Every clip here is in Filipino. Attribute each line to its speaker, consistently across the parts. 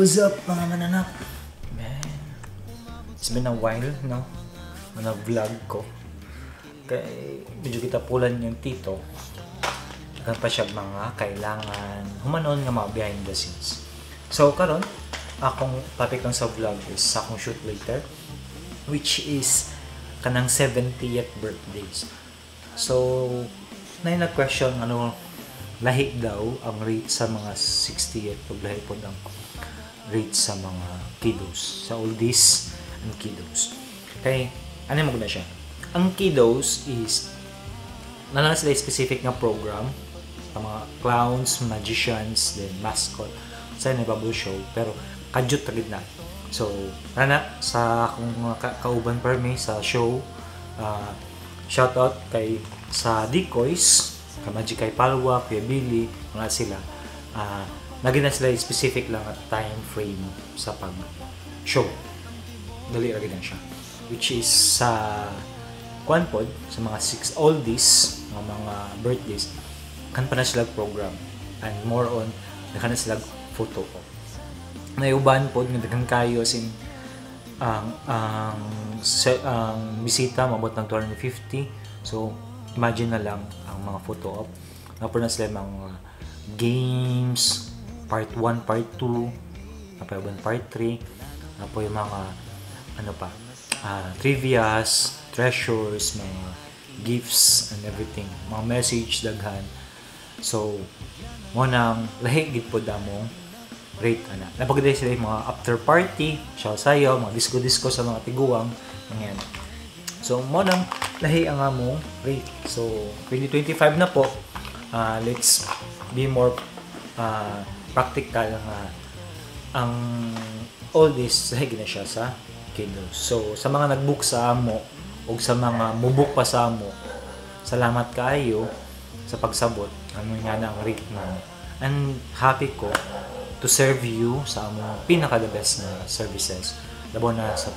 Speaker 1: What's up mga mananap? Man, it's been a while, no? Mga vlog ko. Kaya medyo kita pulan yung tito. Nagkan pa siya mga kailangan humanon nga mga behind the scenes. So karon, akong topic lang sa vlog is akong shoot later, which is kanang 70th birthdays. So, na-question ano lahi daw ang rate sa mga 60th pag lahi po ang rate sa mga kiddos, sa oldies and kiddos. Okay, ano mo na siya? Ang kiddos is nalala sila specific nga program sa mga clowns, magicians, then mascot sa bubble show, pero kadyot tagid na. So, nana sa akong mga kauban permi sa show, shout out kay sa Decoys, Magic kay Palwa, Kuya Billy, mga sila. Lagi na sila specific lang at time frame sa pag-show. Dali lagi na siya. Which is sa Kwanpod, sa mga 6 oldies, mga birthdays, kan pa na sila program. And more on, naka na sila photo ko. Nayuban po, nagdagang kayo as in ang bisita, mabot ng 250. So, imagine na lang ang mga photo op. Napro na sila mga games, part 1, part 2, napayaban part 3, napo yung mga ano pa, trivias, treasures, mga gifts and everything, mga message daghan. So, mo nang lahi gid po damo rate ana. Napagday sila yung mga after party, sayo, mga disco sa mga tiguang, ganyan. So, mo nang lahi ang among rate. So, 2025 na po. Let's be more practical nga ang all this lahi na siya sa kiddos. So, sa mga nag-book sa amo o sa mga mubuk pa sa amo, salamat kaayo sa pagsabot. Ano nga na ang rate na. And happy ko to serve you sa among pinaka the best na services. Labo na sa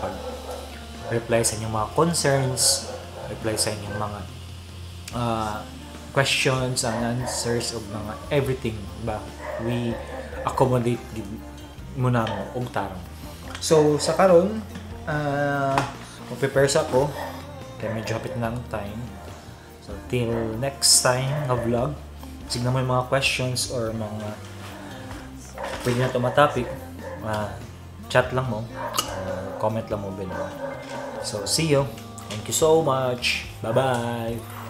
Speaker 1: reply sa inyong mga concerns, reply sa inyong mga questions and answers of mga everything ba we accommodate muna mo og tarong. So sa karon mag-prepare sa ako kaya medyo hapit na ang time. So till next time na vlog, signa mo yung mga questions or mga pwede na ito matapik, chat lang mo, comment lang mo below. So, see you. Thank you so much. Bye-bye.